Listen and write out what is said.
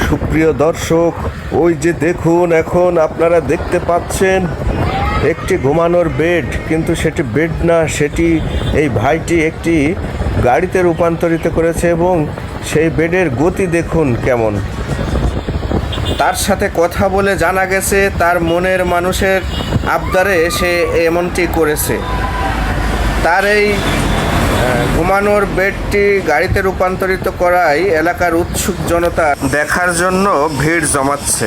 সুপ্রিয় দর্শক, ওই যে দেখুন, এখন আপনারা দেখতে পাচ্ছেন একটি ঘুমানোর বেড, কিন্তু সেটি বেড না, সেটি এই ভাইটি একটি গাড়িতে রূপান্তরিত করেছে এবং সেই বেডের গতি দেখুন কেমন। তার সাথে কথা বলে জানা গেছে তার মনের মানুষের আবদারে সে এমনটি করেছে। তার এই ঘুমানোর বেডটি গাড়িতে রূপান্তরিত করায় এলাকার উৎসুক জনতা দেখার জন্য ভিড় জমাচ্ছে।